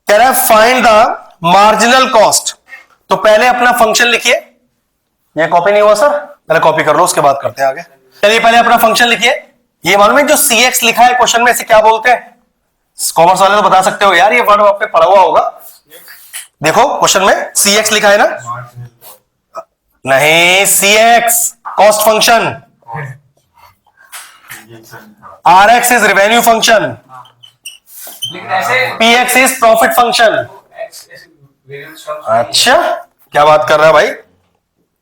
कह रहा है फाइंड द मार्जिनल कॉस्ट। तो पहले अपना फंक्शन लिखिए, ये कॉपी नहीं हुआ सर, पहले कॉपी कर लो उसके बाद करते हैं आगे। चलिए पहले अपना फंक्शन लिखिए। ये मालूम है जो cx लिखा है क्वेश्चन में, इसे क्या बोलते हैं? कॉमर्स वाले तो बता सकते हो यार, ये वर्ड आपने पढ़ा हुआ होगा। देखो क्वेश्चन में cx लिखा है ना, नहीं cx cost function, rx is revenue function, लेकिन ऐसे px इज प्रॉफिट फंक्शन। अच्छा क्या बात कर रहा है भाई?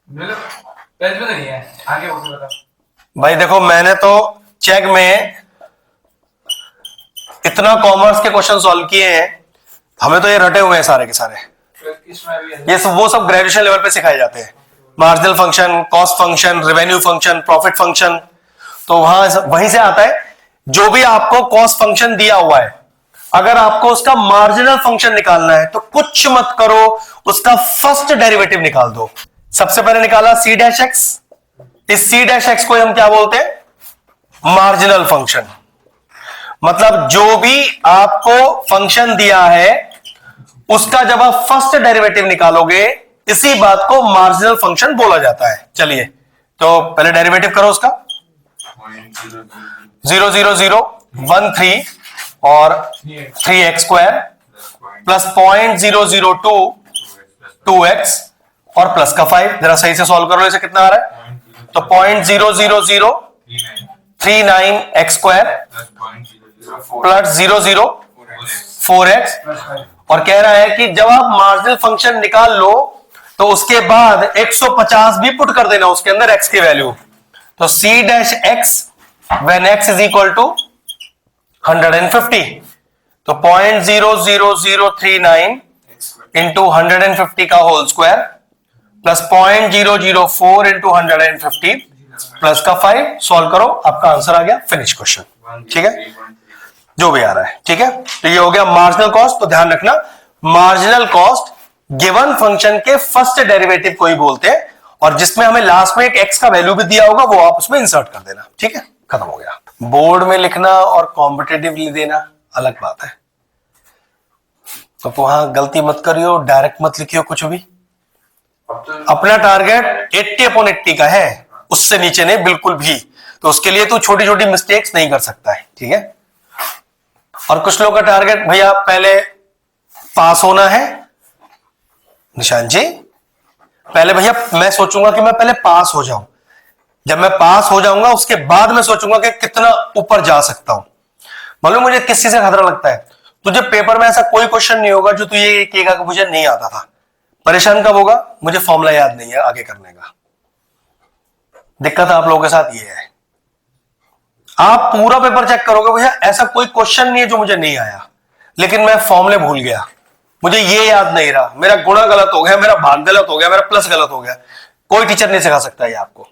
पहले तो नहीं है, आगे वो बता। भाई देखो मैंने तो चेक में इतना कॉमर्स के क्वेश्चन सॉल्व किए हैं, हमें तो ये रटे हुए हैं सारे के सारे। इसमें भी है। ये सब वो सब ग्रेजुएशन लेवल पे सिखाए जाते हैं, marginal function, cost function, revenue function, profit function. तो वहीं से आता है। जो भी आपको कॉस्ट फंक्शन दिया हुआ है, अगर आपको उसका मार्जिनल फंक्शन निकालना है तो कुछ मत करो, उसका फर्स्ट डेरिवेटिव निकाल दो। सबसे पहले निकाला c'(x), इस c'(x) को हम क्या बोलते हैं? Marginal function. मतलब जो भी आपको फंक्शन दिया है उसका जब आप फर्स्ट डेरिवेटिव निकालोगे, इसी बात को मार्जिनल फंक्शन बोला जाता है। चलिए तो पहले डेरिवेटिव करो उसका। 0 0 0 1 3 और 3x² प्लस 0.0022x और प्लस का 5। जरा सही से सॉल्व करो, इसे कितना आ रहा है? तो 0.00039x स्क्वायर प्लस 004x, और कह रहा है कि जब आप मार्जिनल फंक्शन निकाल लो तो उसके बाद 150 भी पुट कर देना उसके अंदर x की वैल्यू। तो c dash x when x is equal to 150, तो 0.00039 इंटू 150 का whole square plus 0.004 into 150 plus का 5। सॉल्व करो, आपका आंसर आ गया। Finish question. ठीक है, जो भी आ रहा है। ठीक है, तो ये हो गया मार्जिनल कॉस्ट। तो ध्यान रखना, मार्जिनल कॉस्ट गिवन फंक्शन के फर्स्ट डेरिवेटिव को ही बोलते हैं, और जिसमें हमें लास्ट में एक एक्स का वैल्यू भी दिया होगा वो आप उसमें इंसर्ट कर देना। ठीक है, खत्म हो गया। बोर्ड में लिखना और कॉम्पिटेटिवली देना अलग बात है। तो वहां गलती मत करियो, डायरेक्ट मत लिखियो कुछ भी। अपना टारगेट 80/80 का है, उससे नीचे नहीं बिल्कुल भी। तो उसके लिए तू छोटी छोटी मिस्टेक्स नहीं कर सकता है। ठीक है, और कुछ लोगों का टारगेट भैया पहले पास होना है। निशान जी, पहले भैया मैं सोचूंगा कि मैं पहले पास हो जाऊं, जब मैं पास हो जाऊंगा उसके बाद मैं सोचूंगा कि कितना ऊपर जा सकता हूं। मालूम मुझे किस चीज से खतरा लगता है? तुझे पेपर में ऐसा कोई क्वेश्चन नहीं होगा जो तू ये कहेगा कि मुझे नहीं आता था। परेशान कब होगा? मुझे फॉर्मूला याद नहीं है आगे करने का। दिक्कत आप लोगों के साथ ये है, आप पूरा पेपर चेक करोगे भैया ऐसा कोई क्वेश्चन नहीं है जो मुझे नहीं आया, लेकिन मैं फॉर्मूले भूल गया, मुझे ये याद नहीं रहा, मेरा गुणा गलत हो गया, मेरा भाग गलत हो गया, मेरा प्लस गलत हो गया। कोई टीचर नहीं सिखा सकता ये आपको,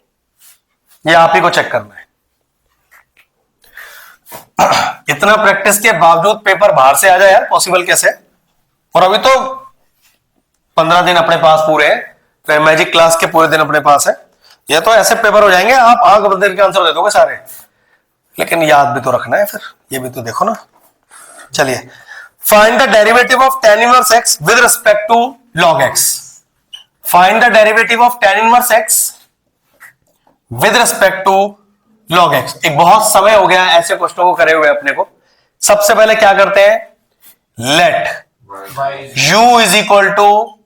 ये आप ही को चेक करना है। इतना प्रैक्टिस के बावजूद पेपर बाहर से आ जाए यार, पॉसिबल कैसे? और अभी तो 15 दिन अपने पास पूरे हैं, फिर मैजिक क्लास के पूरे दिन अपने पास है। ये तो ऐसे पेपर हो जाएंगे आप आग बंदर के आंसर दे दोगे सारे, लेकिन याद भी तो रखना है, फिर ये भी तो देखो ना। चलिए, find the derivative of tan inverse x with respect to log x। Find the derivative of tan inverse x with respect to log x। एक बहुत समय हो गया ऐसे क्वेश्चनों को करे हुए अपने को। सबसे पहले क्या करते हैं? Let u is equal to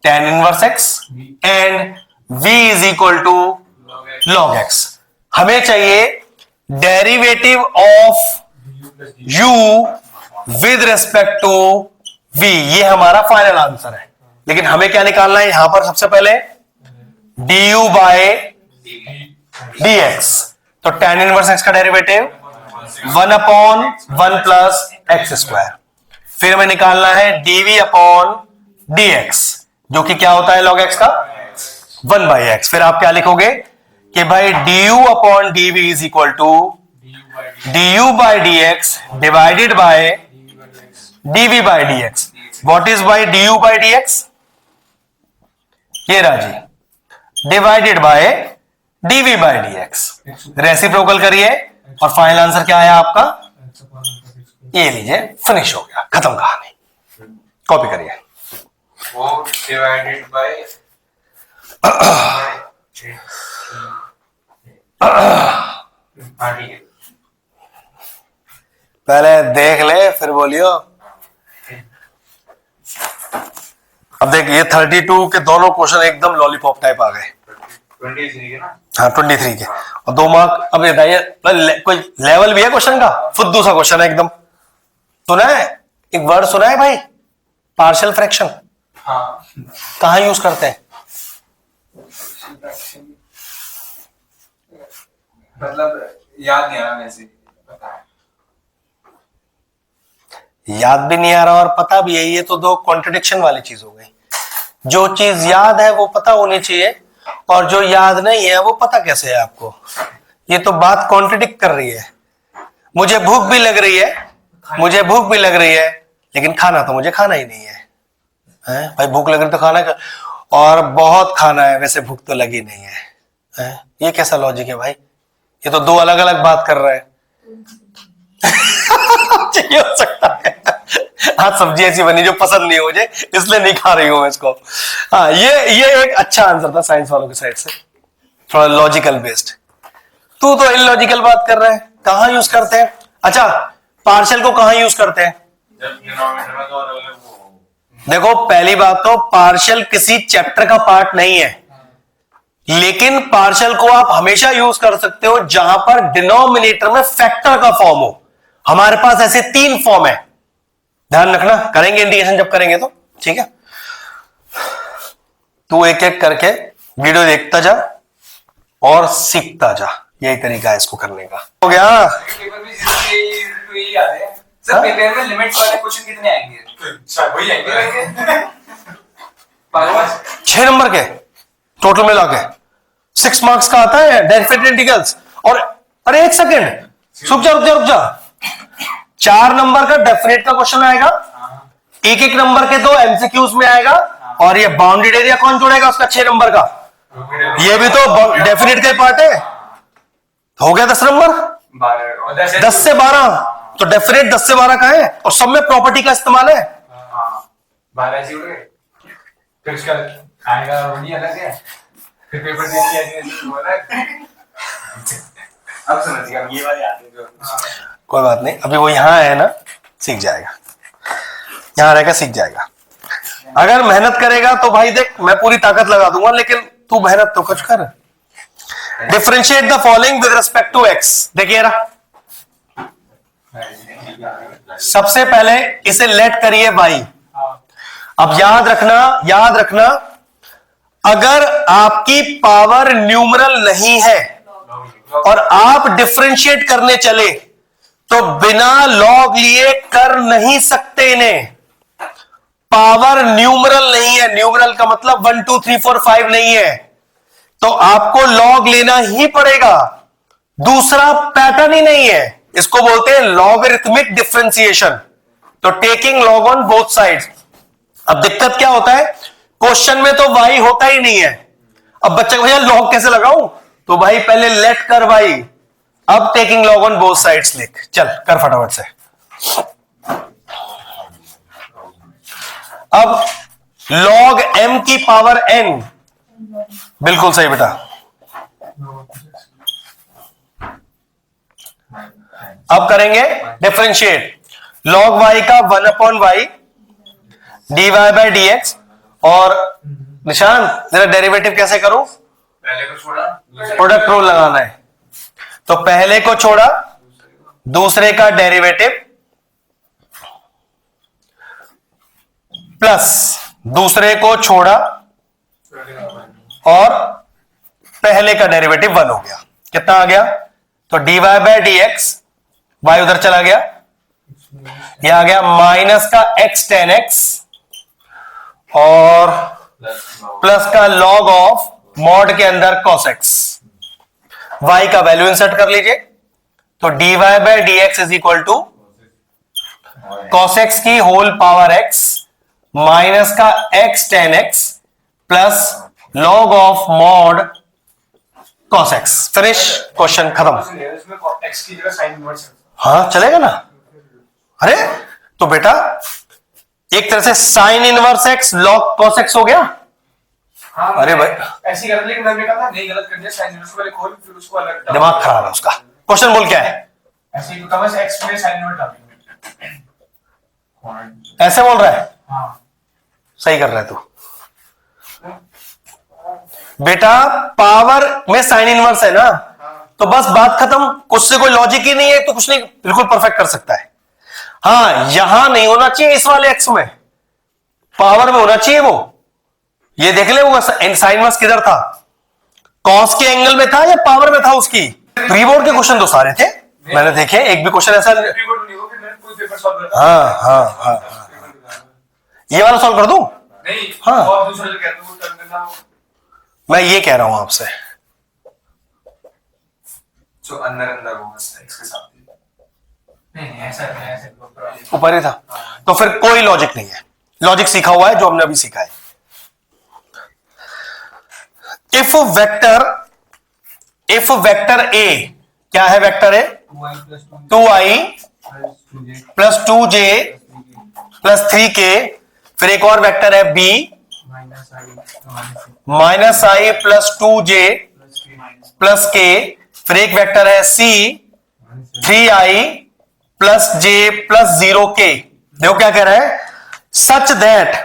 tan inverse x and v is equal to log x। हमें चाहिए derivative of u with respect to v। ये हमारा फाइनल आंसर है, लेकिन हमें क्या निकालना है यहां पर? सबसे पहले du बाय dx। तो tan इनवर्स x का डेरिवेटिव 1/1 प्लस एक्स स्क्वायर। फिर हमें निकालना है dv अपॉन dx, जो कि क्या होता है log x का 1/x। फिर आप क्या लिखोगे कि भाई du upon dv is equal to du by dx divided by dv by dx। What is by du by dx? ये राजी, divided by dv by dx। Reciprocal करिए और फाइनल आंसर क्या है आपका? ये लीजिए, फिनिश हो गया, खत्म कहानी। कॉपी करिए। वो डिवाइडेड बाय ठीक है, पहले देख ले फिर बोलियो। अब देख, ये 32 के दोनों क्वेश्चन एकदम लॉलीपॉप टाइप आ गए। 23 के ना? हाँ 23 के, और 2 मार्क। अब बताइए कोई लेवल भी है क्वेश्चन का? फुद्दू सा क्वेश्चन है एकदम। सुना है एक वर्ड, सुना है भाई? Partial fraction. हाँ, कहाँ यूज करते हैं? मतलब याद नहीं आ रहा वैसे, पता है। याद भी नहीं आ रहा और पता भी है, ये तो दो कॉन्ट्रडिक्शन वाली चीज हो गई। जो चीज याद है वो पता होनी चाहिए, और जो याद नहीं है वो पता कैसे है आपको? ये तो बात कॉन्ट्रडिक्ट कर रही है। मुझे भूख भी लग रही है, मुझे भूख भी लग रही है, लेकिन खाना तो मुझे खाना ही नहीं है। हैं? भाई भूख लग रही तो खाना का, और बहुत खाना है वैसे भूख तो लगी नहीं है। हैं? ये कैसा लॉजिक है भाई? ये तो दो अलग अलग बात कर रहे हैं। ये हो सकता है आज सब्जी ऐसी बनी जो पसंद नहीं हो मुझे, इसलिए नहीं खा रही हूं मैं इसको। हाँ, ये एक अच्छा आंसर था साइंस वालों की साइड से, थोड़ा लॉजिकल बेस्ड। तू तो इलॉजिकल बात कर रहा है। कहां यूज करते हैं? अच्छा, पार्शियल को कहां यूज करते हैं? जब डिनोमिनेटर में तो अलग अलग वो देखो पहली बात तो पार्शियल किसी चैप्टर का पार्ट नहीं है, लेकिन पार्शियल को आप हमेशा यूज कर सकते हो जहां पर डिनोमिनेटर में फैक्टर का फॉर्म हो। हमारे पास ऐसे 3 फॉर्म है, ध्यान रखना, करेंगे इंडिकेशन जब करेंगे तो, ठीक है। तू एक एक करके वीडियो देखता जा और सीखता जा, यही तरीका है इसको करने का। हो गया। पेपर में यही आते हैं सर, पेपर में लिमिट्स वाले क्वेश्चन कितने आएंगे? अच्छा वही आएंगे 6 नंबर के टोटल मिला के 6 मार्क्स का आता है डेरिवेटिव इंटीग्रल्स। और अरे एक सेकेंड, रुक जा 4 नंबर का डेफिनेट का क्वेश्चन आएगा, एक नंबर के 2 एमसीक्यूज में आएगा, और ये बाउंडेड एरिया कौन जोड़ेगा उसका 6 नंबर का, ये भी तो डेफिनेट का पार्ट है। हो गया 10 नंबर, 10 से 12, तो डेफिनेट 10 से 12 का है, और सब में प्रॉपर्टी का इस्तेमाल है। 12 ऐसे उड़ गए, फिर उसका आएगा वही अलग है, फिर पेपर दे दिया अब समझ गया, ये वाले आते हैं जो। कोई बात नहीं, अभी वो यहां है ना, सीख जाएगा, यहां रहेगा सीख जाएगा। अगर मेहनत करेगा तो भाई देख मैं पूरी ताकत लगा दूंगा, लेकिन तू मेहनत तो कुछ कर। Differentiate the following with respect to X. देखिए ना, सबसे पहले इसे लेट करिए y। अब याद रखना अगर आपकी पावर न्यूमरल नहीं है और आप डिफरेंशिएट करने चले तो बिना लॉग लिए कर नहीं सकते इन्हें। पावर न्यूमरल नहीं है, न्यूमरल का मतलब 1 2 3 4 5 नहीं है, तो आपको लॉग लेना ही पड़ेगा, दूसरा पैटर्न ही नहीं है। इसको बोलते हैं लॉगरिथमिक डिफरेंशिएशन, तो taking log on both sides. अब दिक्कत क्या होता है, क्वेश्चन में तो y होता ही नहीं है। अब बच्चा भैया लॉग कैसे लगाऊं, तो भाई पहले लेट कर y, अब taking log on both sides लिख। चल कर फटाफट से। अब log m की पावर n, बिल्कुल सही बेटा। अब करेंगे डिफरेंशिएट, log y का 1/y dy बाय dx, और निशान जरा डेरिवेटिव कैसे करूं, पहले को छोड़ा, प्रोडक्ट रूल लगाना है, तो पहले को छोड़ा दूसरे का डेरिवेटिव प्लस दूसरे को छोड़ा और पहले का डेरिवेटिव 1 हो गया। कितना आ गया, तो dy बाय dx, y उधर चला गया, यह आ गया माइनस का x tan x और प्लस का log ऑफ मॉड के अंदर cos x। y का वैल्यू इंसर्ट कर लीजिए, तो dy by dx is equal to cos x की होल पावर x माइनस का x tan x plus log of mod cos x। Finish, question खत्म। इसमें x की जगह sin इनवर्स। हाँ चलेगा ना। अरे तो बेटा एक तरह से sine inverse x log cos x हो गया। हाँ, अरे भाई ऐसी कर, लेकिन मैंने कहा था नहीं, गलत कर दिया, sin इनवर्स को पहले खोल फिर उसको अलग डाल। दिमाग खराब है उसका। क्वेश्चन बोल क्या है, ऐसे ही कम से x में sin इनवर्स डालेंगे। ऐसे बोल रहा है, हाँ सही कर रहा है तू बेटा। पावर में साइन इनवर्स है ना, तो बस बात खत्म, कुछ से कोई लॉजिक ही नहीं है तो कुछ नहीं, बिल्कुल परफेक्ट कर सकता है। हाँ यहां नहीं होना चाहिए, इस वाले एक्स में, पावर में होना चाहिए वो। ये देख ले वो साइन इनवर्स किधर था, कॉस के एंगल में था या पावर में था उसकी। प्री बोर्ड के क्वेश्चन तो सारे थे, मैंने देखे, एक भी क्वेश्चन ऐसा। हाँ हाँ हाँ, ये वाला सॉल्व कर दूं? नहीं, हाँ। और दूसरा जो कहते हैं वो टर्म करना, मैं ये कह रहा हूं आपसे, जो अंदर अंदर वो बस x के साथ नहीं ऐसा नहीं, ऐसे ऊपर ही था, तो फिर कोई लॉजिक नहीं है। लॉजिक सीखा हुआ है जो हमने अभी सीखा है। इफ वेक्टर a, क्या है vector a, 2i plus 2j plus 3k, फिर एक और वेक्टर है b minus i plus 2j plus k, फिर एक वेक्टर है c 3i plus j plus 0k। देखो क्या कह रहा है, such that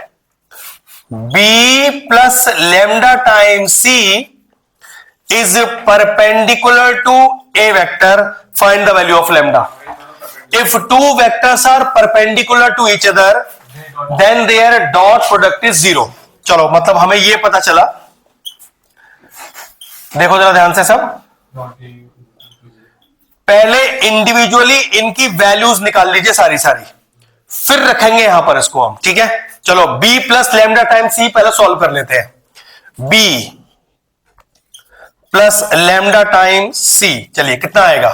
B plus lambda time C is perpendicular to A vector, find the value of lambda. If two vectors are perpendicular to each other then their dot product is 0। चलो, मतलब हमें यह पता चला, देखो जरा ध्यान से सब, पहले इंडिविजुअली इनकी वैल्यूज निकाल लीजिए सारी सारी, फिर रखेंगे यहां पर इसको हम, ठीक है। चलो, b प्लस लेमडा टाइम सी पहले सॉल्व कर लेते हैं। b प्लस लेमडा टाइम सी, चलिए कितना आएगा,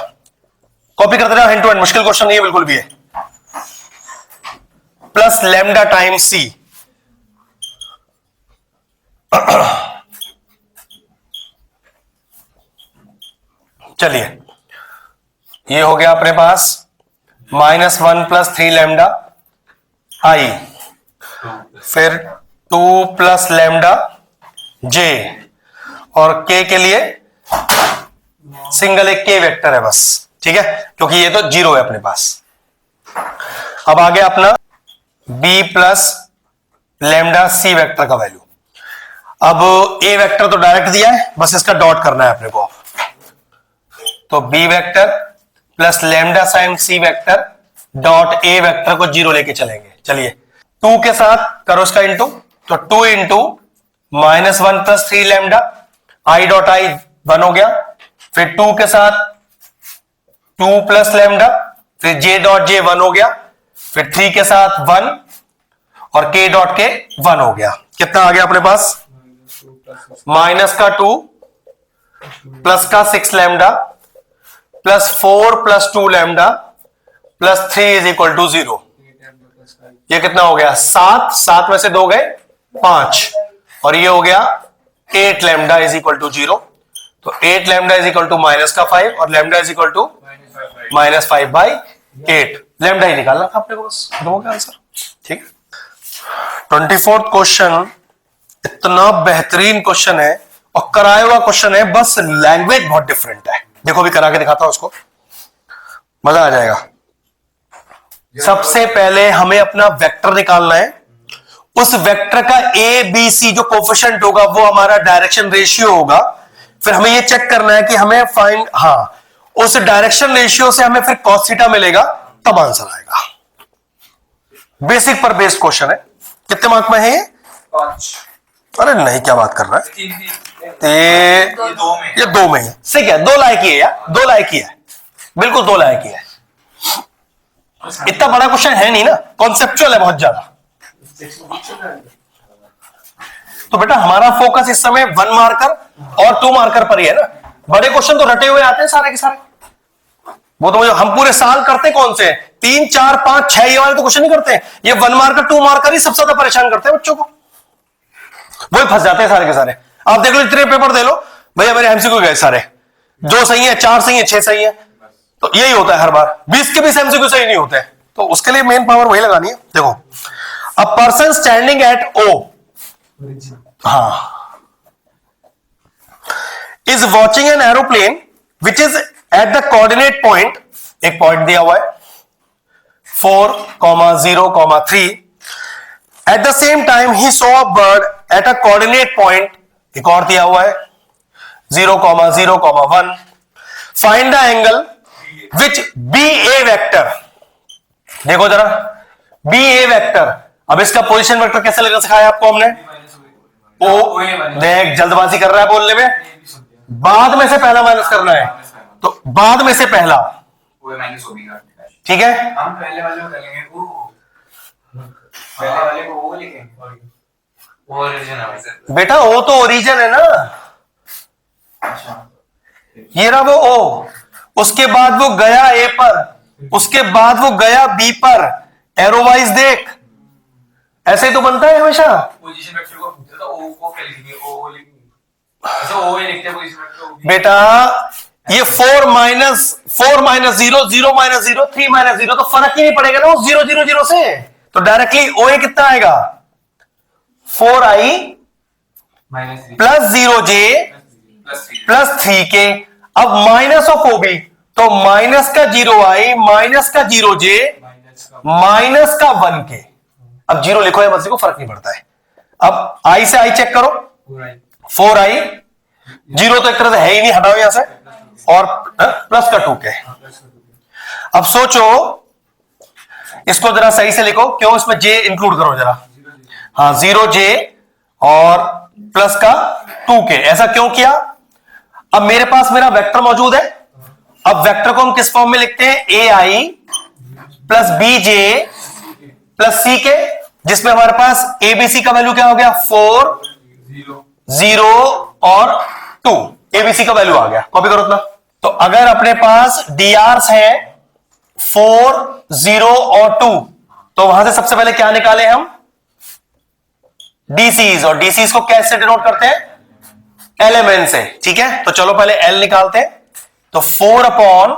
कॉपी करते रहो, हैंड टू हैंड, मुश्किल क्वेश्चन नहीं है बिल्कुल भी है। प्लस लेमडा टाइम सी, चलिए ये हो गया अपने पास -1 प्लस 3 लेमडा आई, फिर 2 प्लस लेमडा जे, और के के लिए सिंगल एक के वेक्टर है बस, ठीक है, क्योंकि ये तो 0 है अपने पास। अब आ गया अपना b plus lambda C vector का वैल्यू। अब ए वेक्टर तो डायरेक्ट दिया है, बस इसका डॉट करना है अपने को। तो b vector plus lambda sign C vector dot A vector को 0 लेके चलेंगे। चलिए 2 के साथ करो इसका इंटू, तो 2 into -1 plus 3 lambda I dot I 1 हो गया, फिर 2 के साथ 2 प्लस लेमडा, फिर जे डॉट जे 1 हो गया, फिर 3 के साथ 1 और के डॉट के 1 हो गया। कितना आ गया अपने पास, माइनस का 2 प्लस का 6 lambda plus 4 plus 2 lambda plus 3 is equal to 0। ये कितना हो गया, 7 में से 2 गए 5, और ये हो गया 8 लेमडा इज इक्वल टू 0। तो 8 लेमडा इज इक्वल टू -5 और lambda is equal to -5/8। Lambda ही निकालना था अपने को, बस हो गया आंसर, ठीक है। 24th क्वेश्चन इतना बेहतरीन क्वेश्चन है और कराया हुआ क्वेश्चन है, बस लैंग्वेज बहुत डिफरेंट है। देखो भी करा के दिखाता हूं उसको, मजा आ जाएगा। सबसे पहले हमें अपना वेक्टर निकालना है, उस वेक्टर का ए बी सी जो कोफिशिएंट होगा वो हमारा डायरेक्शन रेशियो होगा। फिर हमें ये चेक करना है कि हमें फाइंड, हाँ, उस डायरेक्शन रेशियो से हमें फिर cos थीटा मिलेगा, तब आंसर आएगा। बेसिक पर बेस्ड क्वेश्चन है। कितने मार्क में है ये? 5। अरे नहीं, क्या बात कर रहा है, ये 2 में है, सही है, 2 लायक ही है यार, 2 लायक ही है, बिल्कुल 2 लायक ही है। इतना बड़ा क्वेश्चन है नहीं ना, कॉन्सेप्चुअल है बहुत ज्यादा। तो बेटा हमारा फोकस इस समय 1 मार्कर और 2 मार्कर पर ही है ना। बड़े क्वेश्चन तो रटे हुए आते हैं सारे के सारे, वो तो हम पूरे साल करते कौन से 3 4 5 6 ये वाले तो क्वेश्चन नहीं करते हैं। ये 1 मार्कर 2 मार्कर ही सबसे ज्यादा परेशान करते हैं बच्चों को, वही फंस जाते हैं सारे के सारे। आप देख लो इतने पेपर दे लो भैया, मेरे एमसीक्यू गए सारे, 2 सही है, 4 सही है, 6 सही है, तो यही होता है हर बार। 20 के 20 एमसीक्यू सही नहीं होते, तो उसके लिए मेन पावर वही लगानी है। देखो, a person standing at O, हाँ, is watching an aeroplane which is at the coordinate point, एक पॉइंट दिया हुआ है 4,0,3, एट द सेम टाइम ही saw a bird at a coordinate point, एक और दिया हुआ है 0,0,1, find the angle which B A vector. देखो जरा, बी ए वेक्टर, अब इसका पोजीशन वेक्टर कैसे लेना सिखाया आपको हमने, ओ, देख जल्दबाजी कर रहा है बोलने में, बाद में से पहला माइनस करना है, तो बाद में से पहला, ठीक है। हम पहले वाले को करेंगे, पहले वाले को वो लिखेंगे, वो ओरिजिन है वैसे बेटा, ओ तो ओरिजिन है ना, ये रहा वो ओ, उसके बाद वो गया ए पर, उसके बाद वो गया बी पर, एरो वाइज देख, ऐसे ही तो बनता है हमेशा। पोजीशन वेक्टर को तो ओ को क्या लिखेंगे, ओ लिखेंगे, अच्छा ओ ही लिखते हैं पोजीशन वेक्टर को। बेटा ये 4 माइनस 0, 0 माइनस 0, 3 माइनस 0, तो फर्क ही नहीं पड़ेगा ना उस 0 0 0 से, तो डायरेक्टली ओ ए कितना आएगा, 4i plus 0j plus 3k। अब माइनस ऑफ ओ बी, तो माइनस का 0i माइनस का 0j माइनस का 1k। अब 0 लिखो या मत लिखो फर्क नहीं पड़ता है, अब आई से आई चेक करो, पूरा ही 4i, 0 तो एक तरह से है ही नहीं, हटाओ यहां से, और प्लस का 2k। अब सोचो, इसको जरा सही से लिखो, क्यों इसमें j इंक्लूड करो जरा, हाँ 0j और प्लस का 2k, ऐसा क्यों किया? अब मेरे पास मेरा वेक्टर मौजूद है, अब वेक्टर को हम किस फॉर्म में लिखते हैं, ai plus bj plus ck, जिसमें हमारे पास abc का वैल्यू क्या हो गया, 4 0 और 2, abc का वैल्यू आ गया। कॉपी करो इतना। तो अगर अपने पास drs है 4 0 और 2, तो वहां से सबसे पहले क्या निकाले हम, DCs, और DCs को कैसे डिनोट करते हैं, LMN से, ठीक है। तो चलो पहले L निकालते हैं। तो 4 अपॉन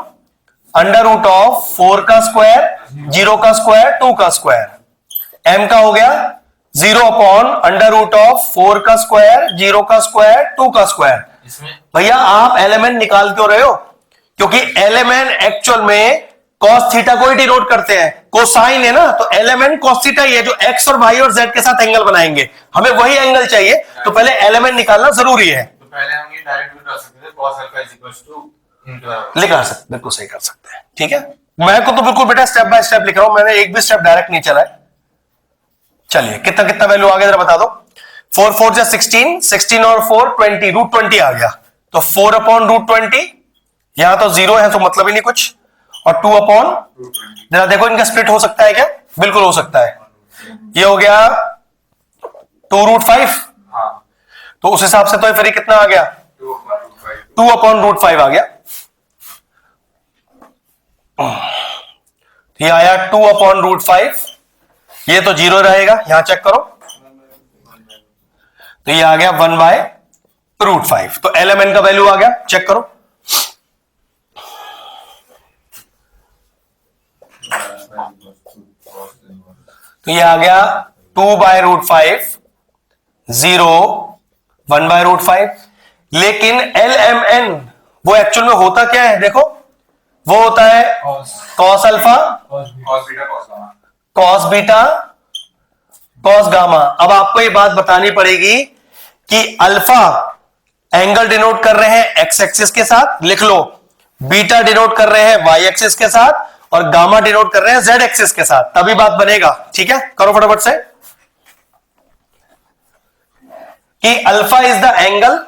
अंडर रूट ऑफ 4 का स्क्वायर, 0 का स्क्वायर, 2 का स्क्वायर, M का हो गया 0 अपॉन अंडर रूट ऑफ 4 का स्क्वायर, 0 का स्क्वायर, 2 का स्क्वायर। इसमें भैया आप LMN निकाल क्यों रहे हो, क्योंकि LMN एक्चुअल में cos थीटा को ही डिनोट करते हैं, कोसाइन है ना, तो LMN cos थीटा ही है जो x और y और z के साथ एंगल बनाएंगे, हमें वही एंगल चाहिए, तो पहले LMN निकालना जरूरी है। तो पहले हम ये डायरेक्ट भी कर सकते थे, cos alpha is equal to लिखा सकते, बिल्कुल सही कर सकते हैं, ठीक है। मैं को तो बिल्कुल बेटा स्टेप बाय स्टेप लिख रहा हूं, मैंने एक भी स्टेप डायरेक्ट नहीं चला है। चलिए कितना कितना वैल्यू आ गया जरा बता दो, 4 4 जा 16, 16 और 4 20, रूट 20 आ गया, तो 4 अपॉन रूट 20, यहां तो 0 है तो मतलब ही नहीं कुछ, और 2 अपॉन, जरा देखो इनका स्प्लिट हो सकता है क्या, बिल्कुल हो सकता है, ये हो गया 2 रूट 5, हाँ तो उस हिसाब से तो फिर ये कितना आ गया, 2 अपॉन रूट 5 आ गया, ये आया 2 अपॉन रूट 5, ये तो 0 रहेगा, यहां चेक करो, तो ये आ गया 1 बाय रूट 5, तो LMN का वैल्यू आ गया, चेक करो, तो ये आ गया 2 बाय रूट 5, 0 1 बाय रूट 5, लेकिन LMN वो एक्चुअल में होता क्या है, देखो वो होता है cos alpha, cos beta, cos gamma. अब आपको ये बात बतानी पड़ेगी कि अल्फा एंगल डिनोट कर रहे हैं x एक्सिस के साथ, लिख लो, बीटा डिनोट कर रहे हैं y एक्सिस के साथ, और गामा डिनोट कर रहे हैं z एक्सिस के साथ, तभी बात बनेगा, ठीक है। करो फटाफट से कि alpha is the angle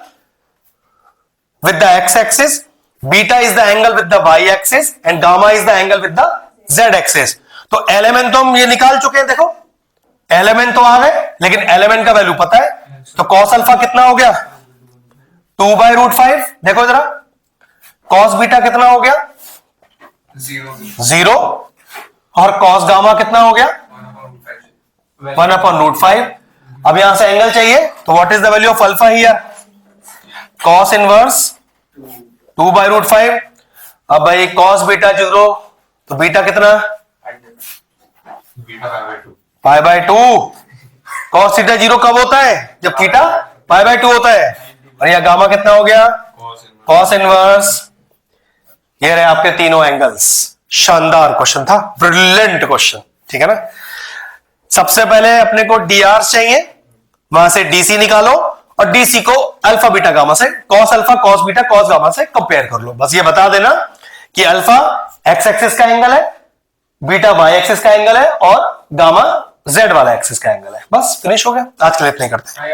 with the x axis, beta is the angle with the y axis, and gamma is the angle with the z axis. तो LMN तो हम ये निकाल चुके हैं, देखो LMN तो आ गए, लेकिन LMN का वैल्यू पता है, तो cos अल्फा कितना हो गया, 2 बाय रूट 5, देखो जरा cos बीटा कितना हो गया, 0, और cos गामा कितना हो गया, 1 अपॉन रूट 5। अब यहां से एंगल चाहिए, तो what is the value of alpha here, cos inverse 2 by root 5। अब भाई cos बीटा 0, तो बीटा कितना, पाई बाय 2, cos थीटा 0 कब होता है, जब थीटा पाई बाय 2 होता है, और यह गामा कितना हो गया, cos इनवर्स, ये रहे आपके तीनों एंगल्स। शानदार क्वेश्चन था, ब्रिलियंट क्वेश्चन, ठीक है ना। सबसे पहले अपने को dr चाहिए, वहां से dc निकालो, और dc को अल्फा बीटा गामा से, cos alpha cos beta cos gamma से कंपेयर कर लो। बस ये बता देना कि अल्फा x एक्सिस का एंगल है, बीटा y एक्सिस का एंगल है, और गामा z वाला एक्सिस का एंगल है। बस फिनिश हो गया, आज के लिए इतना ही करते हैं।